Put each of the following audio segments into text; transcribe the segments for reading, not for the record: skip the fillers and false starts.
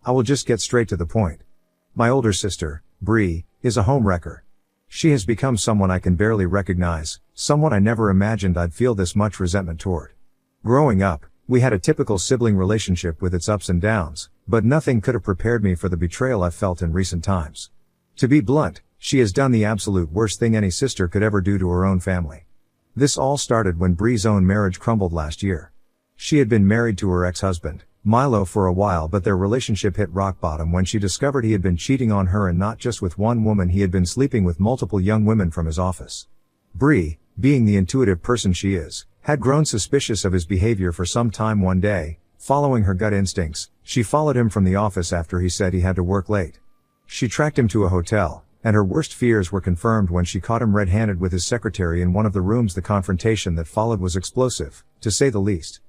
I will just get straight to the point. My older sister, Bree, is a homewrecker. She has become someone I can barely recognize, someone I never imagined I'd feel this much resentment toward. Growing up, we had a typical sibling relationship with its ups and downs, but nothing could have prepared me for the betrayal I've felt in recent times. To be blunt, she has done the absolute worst thing any sister could ever do to her own family. This all started when Bree's own marriage crumbled last year. She had been married to her ex-husband, Milo, for a while, but their relationship hit rock bottom when she discovered he had been cheating on her, and not just with one woman, he had been sleeping with multiple young women from his office. Bree, being the intuitive person she is, had grown suspicious of his behavior for some time. One day, following her gut instincts, she followed him from the office after he said he had to work late. She tracked him to a hotel, and her worst fears were confirmed when she caught him red-handed with his secretary in one of the rooms. The confrontation that followed was explosive, to say the least.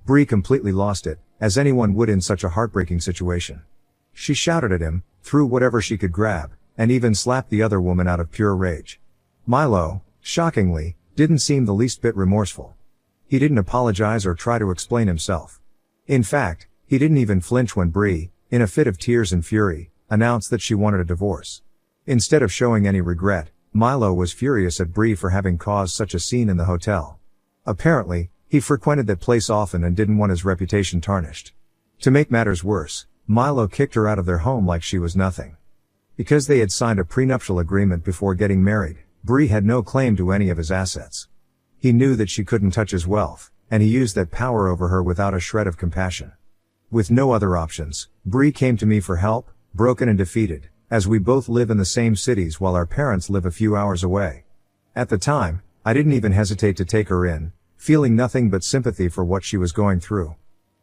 Bree completely lost it, as anyone would in such a heartbreaking situation. She shouted at him, threw whatever she could grab, and even slapped the other woman out of pure rage. Milo, shockingly, didn't seem the least bit remorseful. He didn't apologize or try to explain himself. In fact, he didn't even flinch when Bree, in a fit of tears and fury, announced that she wanted a divorce. Instead of showing any regret, Milo was furious at Bree for having caused such a scene in the hotel. Apparently, he frequented that place often and didn't want his reputation tarnished. To make matters worse, Milo kicked her out of their home like she was nothing. Because they had signed a prenuptial agreement before getting married, Bree had no claim to any of his assets. He knew that she couldn't touch his wealth, and he used that power over her without a shred of compassion. With no other options, Bree came to me for help, broken and defeated, as we both live in the same cities while our parents live a few hours away. At the time, I didn't even hesitate to take her in, feeling nothing but sympathy for what she was going through.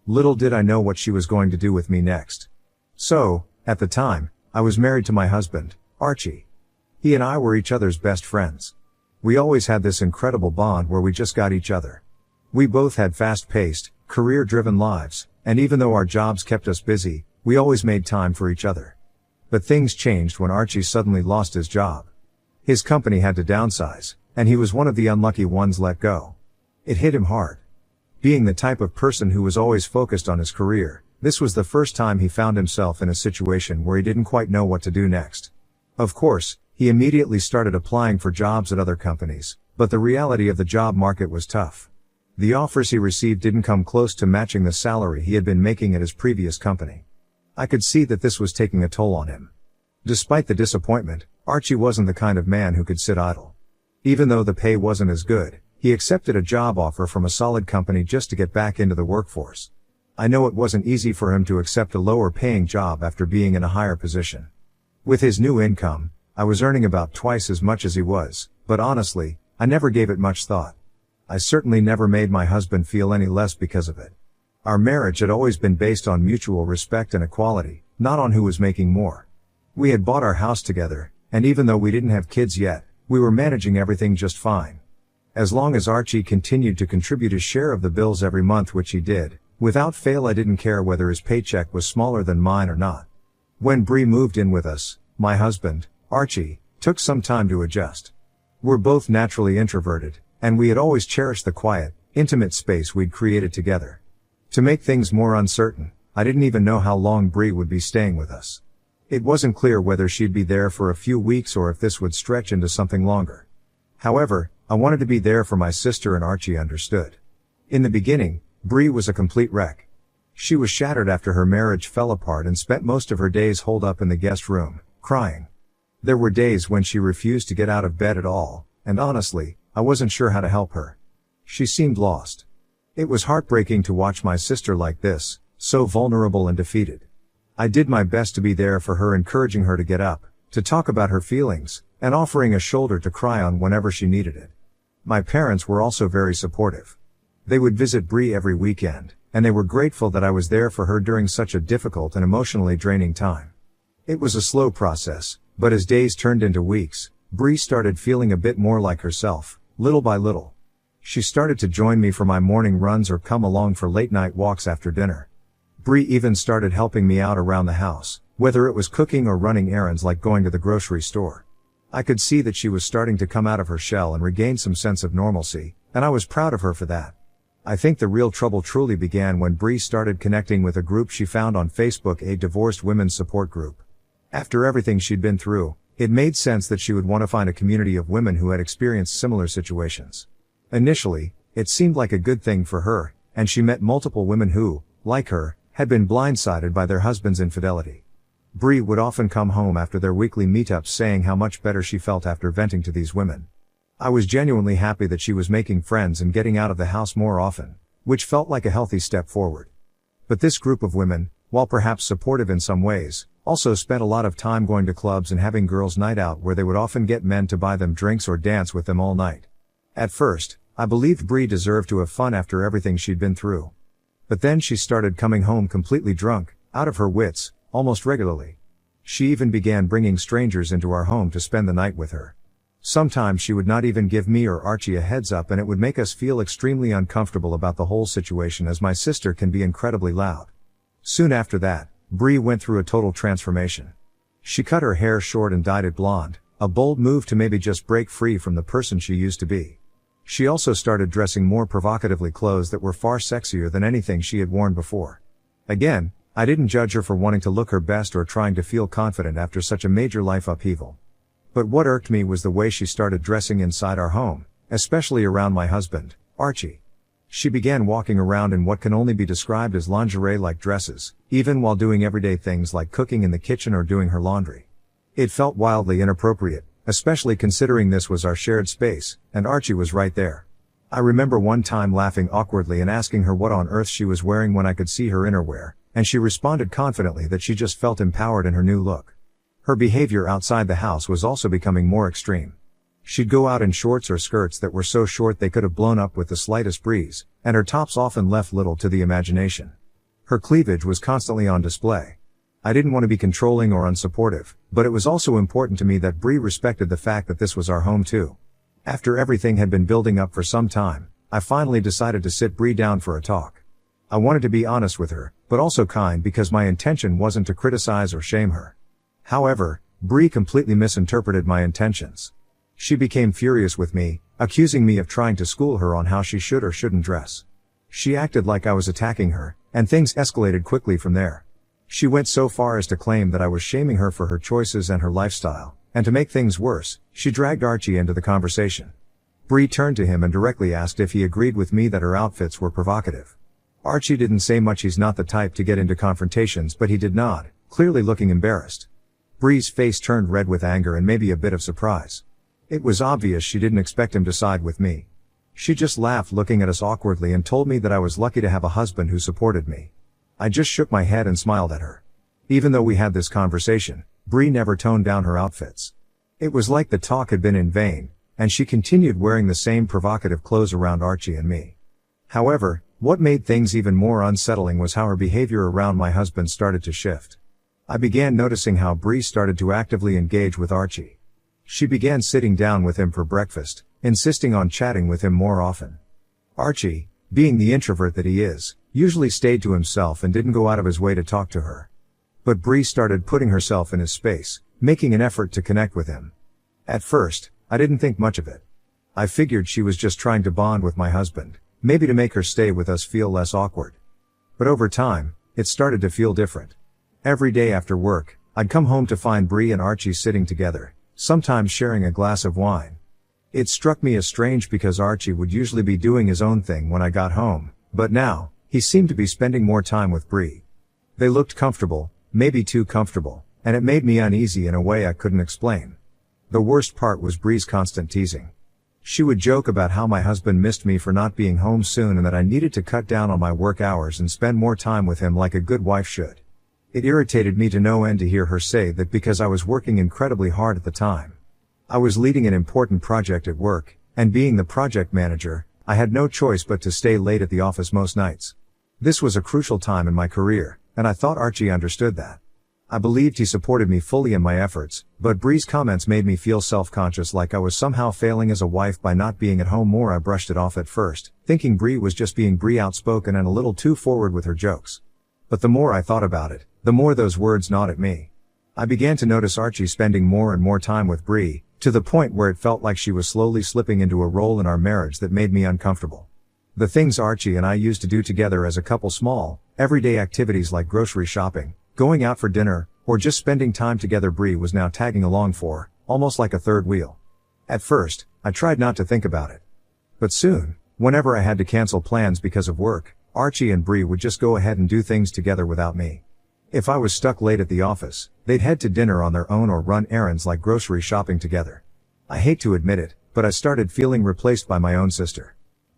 Little did I know what she was going to do with me next. So, at the time, I was married to my husband, Archie. He and I were each other's best friends. We always had this incredible bond where we just got each other. We both had fast-paced, career-driven lives, and even though our jobs kept us busy, we always made time for each other. But things changed when Archie suddenly lost his job. His company had to downsize, and he was one of the unlucky ones let go. It hit him hard. Being the type of person who was always focused on his career, this was the first time he found himself in a situation where he didn't quite know what to do next. Of course, he immediately started applying for jobs at other companies, but the reality of the job market was tough. The offers he received didn't come close to matching the salary he had been making at his previous company. I could see that this was taking a toll on him. Despite the disappointment, Archie wasn't the kind of man who could sit idle. Even though the pay wasn't as good, he accepted a job offer from a solid company just to get back into the workforce. I know it wasn't easy for him to accept a lower paying job after being in a higher position. With his new income, I was earning about twice as much as he was, but honestly, I never gave it much thought. I certainly never made my husband feel any less because of it. Our marriage had always been based on mutual respect and equality, not on who was making more. We had bought our house together, and even though we didn't have kids yet, we were managing everything just fine. As long as Archie continued to contribute his share of the bills every month, which he did, without fail, I didn't care whether his paycheck was smaller than mine or not. When Bree moved in with us, my husband, Archie, took some time to adjust. We're both naturally introverted, and we had always cherished the quiet, intimate space we'd created together. To make things more uncertain, I didn't even know how long Bree would be staying with us. It wasn't clear whether she'd be there for a few weeks or if this would stretch into something longer. However, I wanted to be there for my sister, and Archie understood. In the beginning, Bree was a complete wreck. She was shattered after her marriage fell apart and spent most of her days holed up in the guest room, crying. There were days when she refused to get out of bed at all, and honestly, I wasn't sure how to help her. She seemed lost. It was heartbreaking to watch my sister like this, so vulnerable and defeated. I did my best to be there for her, encouraging her to get up, to talk about her feelings, and offering a shoulder to cry on whenever she needed it. My parents were also very supportive. They would visit Bree every weekend, and they were grateful that I was there for her during such a difficult and emotionally draining time. It was a slow process, but as days turned into weeks, Bree started feeling a bit more like herself, little by little. She started to join me for my morning runs or come along for late-night walks after dinner. Bree even started helping me out around the house, whether it was cooking or running errands like going to the grocery store. I could see that she was starting to come out of her shell and regain some sense of normalcy, and I was proud of her for that. I think the real trouble truly began when Bree started connecting with a group she found on Facebook, a divorced women's support group. After everything she'd been through, it made sense that she would want to find a community of women who had experienced similar situations. Initially, it seemed like a good thing for her, and she met multiple women who, like her, had been blindsided by their husband's infidelity. Bree would often come home after their weekly meetups saying how much better she felt after venting to these women. I was genuinely happy that she was making friends and getting out of the house more often, which felt like a healthy step forward. But this group of women, while perhaps supportive in some ways, also spent a lot of time going to clubs and having girls' night out where they would often get men to buy them drinks or dance with them all night. At first, I believed Bree deserved to have fun after everything she'd been through. But then she started coming home completely drunk, out of her wits, almost regularly. She even began bringing strangers into our home to spend the night with her. Sometimes she would not even give me or Archie a heads up, and it would make us feel extremely uncomfortable about the whole situation, as my sister can be incredibly loud. Soon after that, Bree went through a total transformation. She cut her hair short and dyed it blonde, a bold move to maybe just break free from the person she used to be. She also started dressing more provocatively, clothes that were far sexier than anything she had worn before. Again, I didn't judge her for wanting to look her best or trying to feel confident after such a major life upheaval. But what irked me was the way she started dressing inside our home, especially around my husband, Archie. She began walking around in what can only be described as lingerie-like dresses, even while doing everyday things like cooking in the kitchen or doing her laundry. It felt wildly inappropriate, especially considering this was our shared space, and Archie was right there. I remember one time laughing awkwardly and asking her what on earth she was wearing when I could see her innerwear, and she responded confidently that she just felt empowered in her new look. Her behavior outside the house was also becoming more extreme. She'd go out in shorts or skirts that were so short they could have blown up with the slightest breeze, and her tops often left little to the imagination. Her cleavage was constantly on display. I didn't want to be controlling or unsupportive, but it was also important to me that Bree respected the fact that this was our home too. After everything had been building up for some time, I finally decided to sit Bree down for a talk. I wanted to be honest with her, but also kind, because my intention wasn't to criticize or shame her. However, Bree completely misinterpreted my intentions. She became furious with me, accusing me of trying to school her on how she should or shouldn't dress. She acted like I was attacking her, and things escalated quickly from there. She went so far as to claim that I was shaming her for her choices and her lifestyle, and to make things worse, she dragged Archie into the conversation. Bree turned to him and directly asked if he agreed with me that her outfits were provocative. Archie didn't say much. He's not the type to get into confrontations, but he did nod, clearly looking embarrassed. Bree's face turned red with anger and maybe a bit of surprise. It was obvious she didn't expect him to side with me. She just laughed, looking at us awkwardly, and told me that I was lucky to have a husband who supported me. I just shook my head and smiled at her. Even though we had this conversation, Bree never toned down her outfits. It was like the talk had been in vain, and she continued wearing the same provocative clothes around Archie and me. However, what made things even more unsettling was how her behavior around my husband started to shift. I began noticing how Bree started to actively engage with Archie. She began sitting down with him for breakfast, insisting on chatting with him more often. Archie, being the introvert that he is, usually stayed to himself and didn't go out of his way to talk to her. But Bree started putting herself in his space, making an effort to connect with him. At first, I didn't think much of it. I figured she was just trying to bond with my husband, maybe to make her stay with us feel less awkward. But over time, it started to feel different. Every day after work, I'd come home to find Bree and Archie sitting together, sometimes sharing a glass of wine. It struck me as strange because Archie would usually be doing his own thing when I got home, but now, he seemed to be spending more time with Bree. They looked comfortable, maybe too comfortable, and it made me uneasy in a way I couldn't explain. The worst part was Bree's constant teasing. She would joke about how my husband missed me for not being home soon and that I needed to cut down on my work hours and spend more time with him like a good wife should. It irritated me to no end to hear her say that because I was working incredibly hard at the time. I was leading an important project at work, and being the project manager, I had no choice but to stay late at the office most nights. This was a crucial time in my career, and I thought Archie understood that. I believed he supported me fully in my efforts, but Bree's comments made me feel self-conscious, like I was somehow failing as a wife by not being at home more. I brushed it off at first, thinking Bree was just being Bree, outspoken and a little too forward with her jokes. But the more I thought about it, the more those words gnawed at me. I began to notice Archie spending more and more time with Bree, to the point where it felt like she was slowly slipping into a role in our marriage that made me uncomfortable. The things Archie and I used to do together as a couple, small, everyday activities like grocery shopping, going out for dinner, or just spending time together, Bree was now tagging along for, almost like a third wheel. At first, I tried not to think about it. But soon, whenever I had to cancel plans because of work, Archie and Bree would just go ahead and do things together without me. If I was stuck late at the office, they'd head to dinner on their own or run errands like grocery shopping together. I hate to admit it, but I started feeling replaced by my own sister.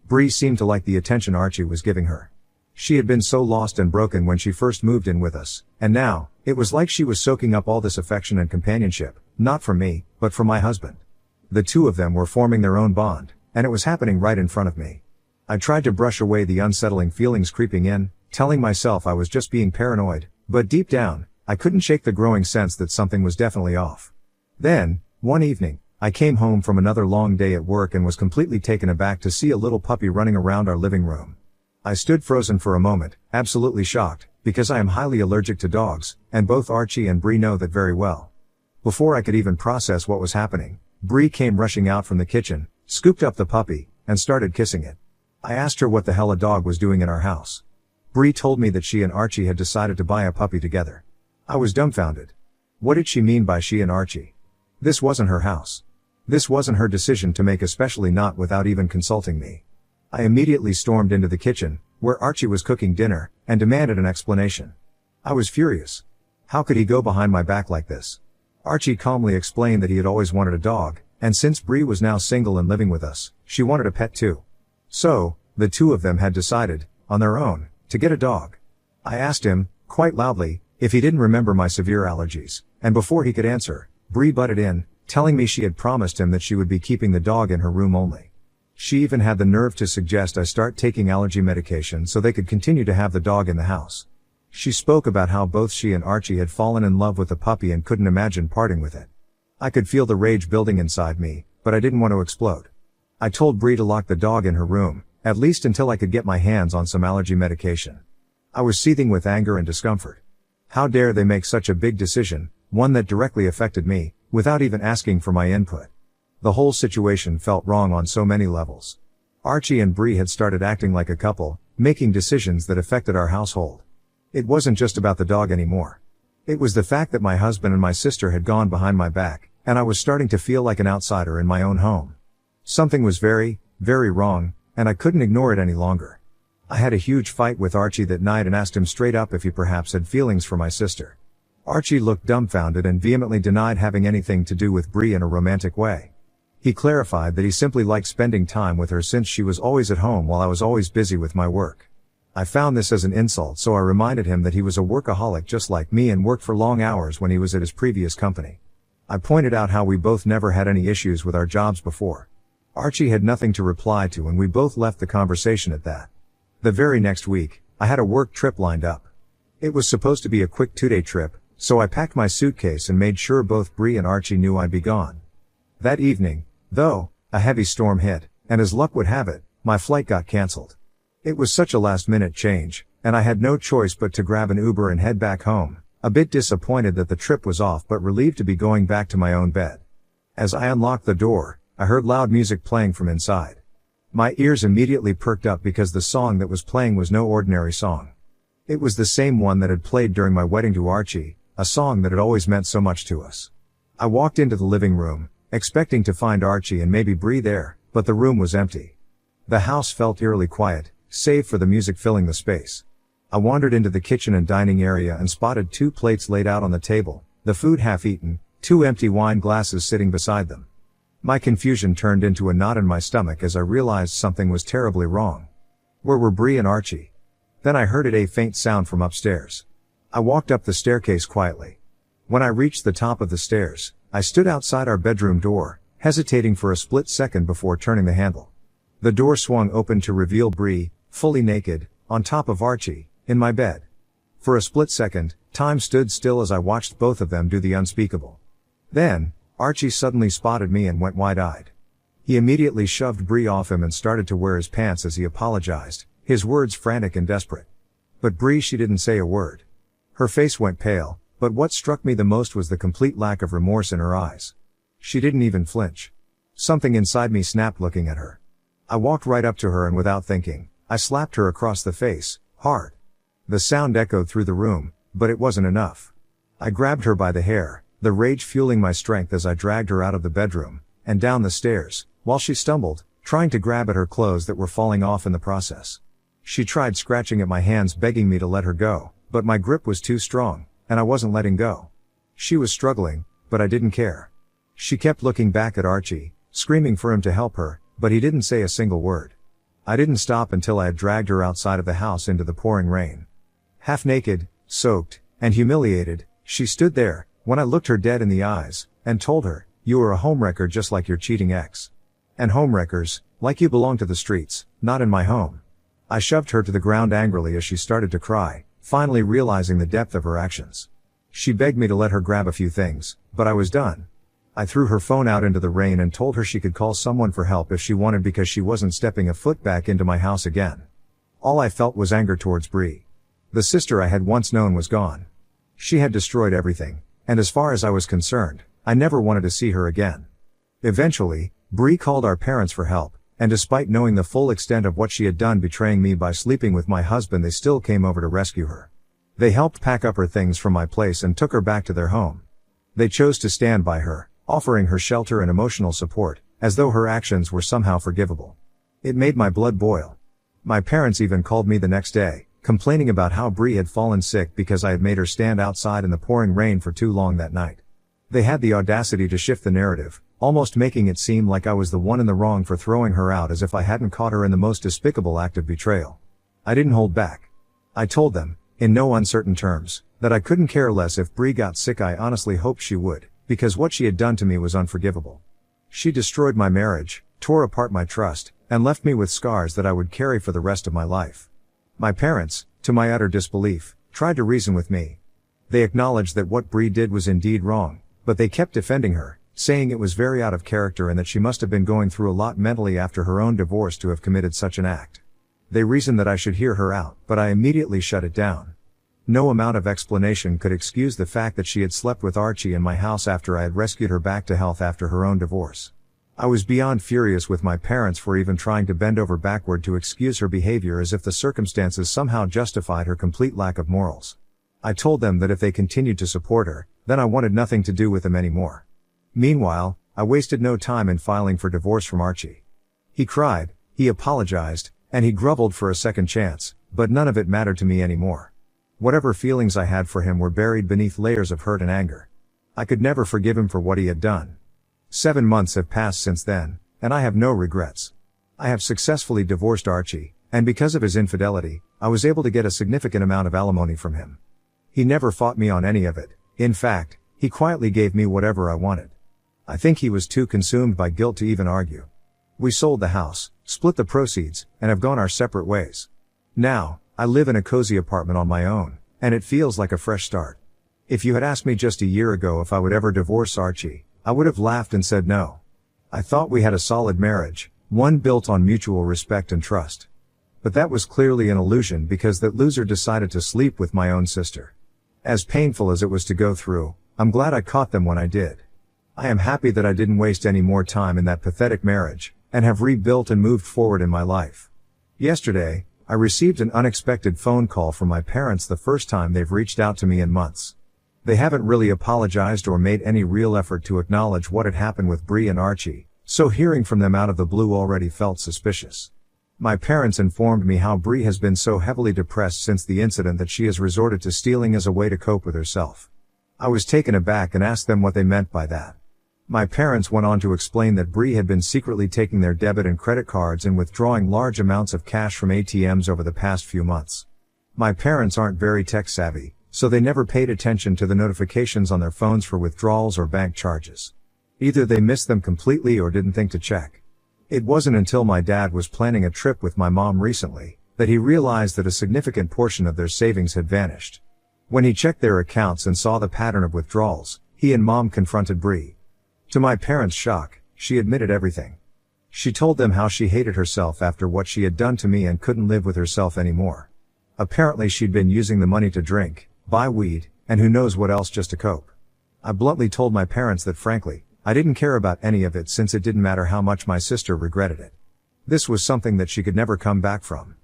Bree seemed to like the attention Archie was giving her. She had been so lost and broken when she first moved in with us, and now, it was like she was soaking up all this affection and companionship, not from me, but from my husband. The two of them were forming their own bond, and it was happening right in front of me. I tried to brush away the unsettling feelings creeping in, telling myself I was just being paranoid, but deep down, I couldn't shake the growing sense that something was definitely off. Then, one evening, I came home from another long day at work and was completely taken aback to see a little puppy running around our living room. I stood frozen for a moment, absolutely shocked, because I am highly allergic to dogs, and both Archie and Bree know that very well. Before I could even process what was happening, Bree came rushing out from the kitchen, scooped up the puppy, and started kissing it. I asked her what the hell a dog was doing in our house. Bree told me that she and Archie had decided to buy a puppy together. I was dumbfounded. What did she mean by she and Archie? This wasn't her house. This wasn't her decision to make, especially not without even consulting me. I immediately stormed into the kitchen, where Archie was cooking dinner, and demanded an explanation. I was furious. How could he go behind my back like this? Archie calmly explained that he had always wanted a dog, and since Bree was now single and living with us, she wanted a pet too. So, the two of them had decided, on their own, to get a dog. I asked him, quite loudly, if he didn't remember my severe allergies, and before he could answer, Bree butted in, telling me she had promised him that she would be keeping the dog in her room only. She even had the nerve to suggest I start taking allergy medication so they could continue to have the dog in the house. She spoke about how both she and Archie had fallen in love with the puppy and couldn't imagine parting with it. I could feel the rage building inside me, but I didn't want to explode. I told Bree to lock the dog in her room, at least until I could get my hands on some allergy medication. I was seething with anger and discomfort. How dare they make such a big decision, one that directly affected me, without even asking for my input. The whole situation felt wrong on so many levels. Archie and Bree had started acting like a couple, making decisions that affected our household. It wasn't just about the dog anymore. It was the fact that my husband and my sister had gone behind my back, and I was starting to feel like an outsider in my own home. Something was very, very wrong, and I couldn't ignore it any longer. I had a huge fight with Archie that night and asked him straight up if he perhaps had feelings for my sister. Archie looked dumbfounded and vehemently denied having anything to do with Bree in a romantic way. He clarified that he simply liked spending time with her since she was always at home while I was always busy with my work. I found this as an insult, so I reminded him that he was a workaholic just like me and worked for long hours when he was at his previous company. I pointed out how we both never had any issues with our jobs before. Archie had nothing to reply to and we both left the conversation at that. The very next week, I had a work trip lined up. It was supposed to be a quick 2-day trip, so I packed my suitcase and made sure both Bree and Archie knew I'd be gone. That evening, though, a heavy storm hit, and as luck would have it, my flight got cancelled. It was such a last-minute change, and I had no choice but to grab an Uber and head back home, a bit disappointed that the trip was off but relieved to be going back to my own bed. As I unlocked the door, I heard loud music playing from inside. My ears immediately perked up because the song that was playing was no ordinary song. It was the same one that had played during my wedding to Archie, a song that had always meant so much to us. I walked into the living room, expecting to find Archie and maybe Bree there, but the room was empty. The house felt eerily quiet, save for the music filling the space. I wandered into the kitchen and dining area and spotted 2 plates laid out on the table, the food half eaten, 2 empty wine glasses sitting beside them. My confusion turned into a knot in my stomach as I realized something was terribly wrong. Where were Bree and Archie? Then I heard a faint sound from upstairs. I walked up the staircase quietly. When I reached the top of the stairs, I stood outside our bedroom door, hesitating for a split second before turning the handle. The door swung open to reveal Bree, fully naked, on top of Archie, in my bed. For a split second, time stood still as I watched both of them do the unspeakable. Then, Archie suddenly spotted me and went wide-eyed. He immediately shoved Bree off him and started to wear his pants as he apologized, his words frantic and desperate. But Bree, she didn't say a word. Her face went pale, but what struck me the most was the complete lack of remorse in her eyes. She didn't even flinch. Something inside me snapped looking at her. I walked right up to her and without thinking, I slapped her across the face, hard. The sound echoed through the room, but it wasn't enough. I grabbed her by the hair, the rage fueling my strength as I dragged her out of the bedroom, and down the stairs, while she stumbled, trying to grab at her clothes that were falling off in the process. She tried scratching at my hands, begging me to let her go, but my grip was too strong, and I wasn't letting go. She was struggling, but I didn't care. She kept looking back at Archie, screaming for him to help her, but he didn't say a single word. I didn't stop until I had dragged her outside of the house into the pouring rain. Half naked, soaked, and humiliated, she stood there, when I looked her dead in the eyes, and told her, "You are a homewrecker just like your cheating ex. And homewreckers, like you, belong to the streets, not in my home." I shoved her to the ground angrily as she started to cry, finally realizing the depth of her actions. She begged me to let her grab a few things, but I was done. I threw her phone out into the rain and told her she could call someone for help if she wanted because she wasn't stepping a foot back into my house again. All I felt was anger towards Bree. The sister I had once known was gone. She had destroyed everything, and as far as I was concerned, I never wanted to see her again. Eventually, Bree called our parents for help, and despite knowing the full extent of what she had done betraying me by sleeping with my husband, they still came over to rescue her. They helped pack up her things from my place and took her back to their home. They chose to stand by her, offering her shelter and emotional support, as though her actions were somehow forgivable. It made my blood boil. My parents even called me the next day, complaining about how Bree had fallen sick because I had made her stand outside in the pouring rain for too long that night. They had the audacity to shift the narrative, almost making it seem like I was the one in the wrong for throwing her out, as if I hadn't caught her in the most despicable act of betrayal. I didn't hold back. I told them, in no uncertain terms, that I couldn't care less if Bree got sick. I honestly hoped she would, because what she had done to me was unforgivable. She destroyed my marriage, tore apart my trust, and left me with scars that I would carry for the rest of my life. My parents, to my utter disbelief, tried to reason with me. They acknowledged that what Bree did was indeed wrong, but they kept defending her, saying it was very out of character and that she must have been going through a lot mentally after her own divorce to have committed such an act. They reasoned that I should hear her out, but I immediately shut it down. No amount of explanation could excuse the fact that she had slept with Archie in my house after I had rescued her back to health after her own divorce. I was beyond furious with my parents for even trying to bend over backward to excuse her behavior, as if the circumstances somehow justified her complete lack of morals. I told them that if they continued to support her, then I wanted nothing to do with them anymore. Meanwhile, I wasted no time in filing for divorce from Archie. He cried, he apologized, and he groveled for a second chance, but none of it mattered to me anymore. Whatever feelings I had for him were buried beneath layers of hurt and anger. I could never forgive him for what he had done. 7 months have passed since then, and I have no regrets. I have successfully divorced Archie, and because of his infidelity, I was able to get a significant amount of alimony from him. He never fought me on any of it. In fact, he quietly gave me whatever I wanted. I think he was too consumed by guilt to even argue. We sold the house, split the proceeds, and have gone our separate ways. Now, I live in a cozy apartment on my own, and it feels like a fresh start. If you had asked me just a year ago if I would ever divorce Archie, I would have laughed and said no. I thought we had a solid marriage, one built on mutual respect and trust. But that was clearly an illusion because that loser decided to sleep with my own sister. As painful as it was to go through, I'm glad I caught them when I did. I am happy that I didn't waste any more time in that pathetic marriage, and have rebuilt and moved forward in my life. Yesterday, I received an unexpected phone call from my parents, the first time they've reached out to me in months. They haven't really apologized or made any real effort to acknowledge what had happened with Bree and Archie, so hearing from them out of the blue already felt suspicious. My parents informed me how Bree has been so heavily depressed since the incident that she has resorted to stealing as a way to cope with herself. I was taken aback and asked them what they meant by that. My parents went on to explain that Bree had been secretly taking their debit and credit cards and withdrawing large amounts of cash from ATMs over the past few months. My parents aren't very tech savvy, so they never paid attention to the notifications on their phones for withdrawals or bank charges. Either they missed them completely or didn't think to check. It wasn't until my dad was planning a trip with my mom recently that he realized that a significant portion of their savings had vanished. When he checked their accounts and saw the pattern of withdrawals, he and mom confronted Bree. To my parents' shock, she admitted everything. She told them how she hated herself after what she had done to me and couldn't live with herself anymore. Apparently she'd been using the money to drink, buy weed, and who knows what else just to cope. I bluntly told my parents that frankly, I didn't care about any of it since it didn't matter how much my sister regretted it. This was something that she could never come back from.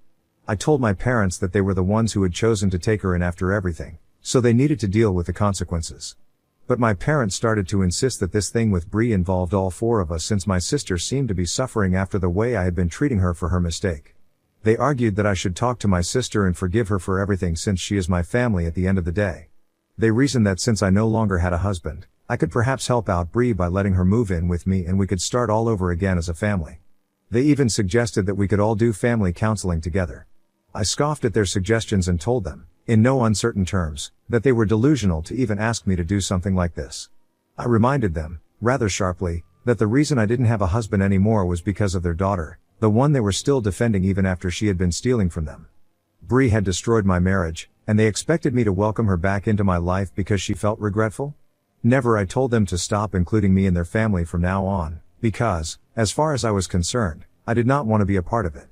I told my parents that they were the ones who had chosen to take her in after everything, so they needed to deal with the consequences. But my parents started to insist that this thing with Bree involved all four of us, since my sister seemed to be suffering after the way I had been treating her for her mistake. They argued that I should talk to my sister and forgive her for everything, since she is my family at the end of the day. They reasoned that since I no longer had a husband, I could perhaps help out Bree by letting her move in with me and we could start all over again as a family. They even suggested that we could all do family counseling together. I scoffed at their suggestions and told them, in no uncertain terms, that they were delusional to even ask me to do something like this. I reminded them, rather sharply, that the reason I didn't have a husband anymore was because of their daughter, the one they were still defending even after she had been stealing from them. Bree had destroyed my marriage, and they expected me to welcome her back into my life because she felt regretful? Never. I told them to stop including me in their family from now on, because, as far as I was concerned, I did not want to be a part of it.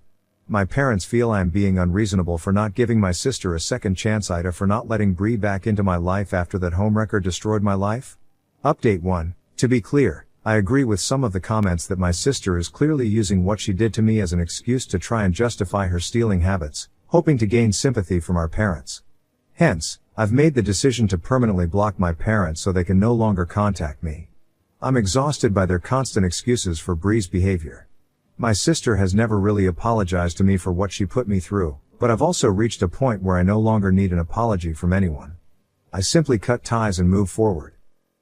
My parents feel I am being unreasonable for not giving my sister a second chance, Ida, for not letting Bree back into my life after that homewrecker destroyed my life. Update 1. To be clear, I agree with some of the comments that my sister is clearly using what she did to me as an excuse to try and justify her stealing habits, hoping to gain sympathy from our parents. Hence, I've made the decision to permanently block my parents so they can no longer contact me. I'm exhausted by their constant excuses for Bree's behavior. My sister has never really apologized to me for what she put me through, but I've also reached a point where I no longer need an apology from anyone. I simply cut ties and move forward.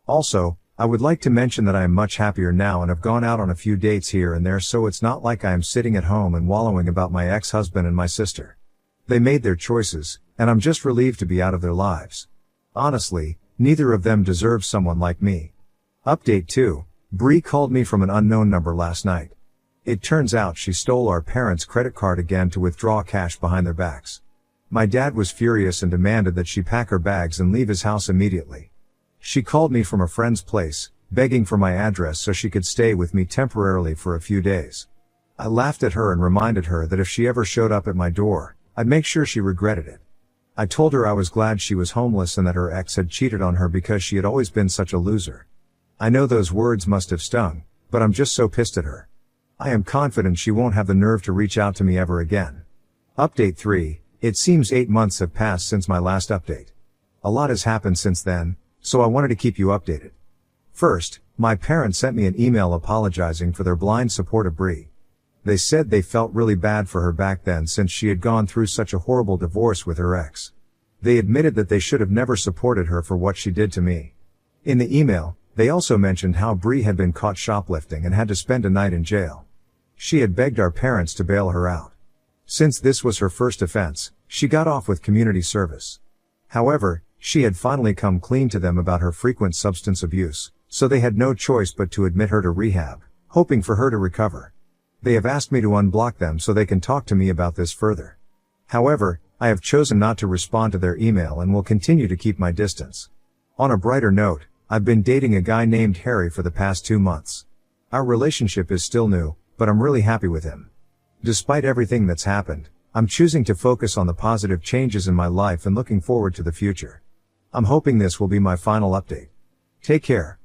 Also, I would like to mention that I am much happier now and have gone out on a few dates here and there, so it's not like I am sitting at home and wallowing about my ex-husband and my sister. They made their choices, and I'm just relieved to be out of their lives. Honestly, neither of them deserves someone like me. Update 2. Bree called me from an unknown number last night. It turns out she stole our parents' credit card again to withdraw cash behind their backs. My dad was furious and demanded that she pack her bags and leave his house immediately. She called me from a friend's place, begging for my address so she could stay with me temporarily for a few days. I laughed at her and reminded her that if she ever showed up at my door, I'd make sure she regretted it. I told her I was glad she was homeless and that her ex had cheated on her because she had always been such a loser. I know those words must have stung, but I'm just so pissed at her. I am confident she won't have the nerve to reach out to me ever again. Update 3. It seems 8 months have passed since my last update. A lot has happened since then, so I wanted to keep you updated. First, my parents sent me an email apologizing for their blind support of Bree. They said they felt really bad for her back then since she had gone through such a horrible divorce with her ex. They admitted that they should have never supported her for what she did to me. In the email, they also mentioned how Bree had been caught shoplifting and had to spend a night in jail. She had begged our parents to bail her out. Since this was her first offense, she got off with community service. However, she had finally come clean to them about her frequent substance abuse, so they had no choice but to admit her to rehab, hoping for her to recover. They have asked me to unblock them so they can talk to me about this further. However, I have chosen not to respond to their email and will continue to keep my distance. On a brighter note, I've been dating a guy named Harry for the past 2 months. Our relationship is still new, but I'm really happy with him. Despite everything that's happened, I'm choosing to focus on the positive changes in my life and looking forward to the future. I'm hoping this will be my final update. Take care.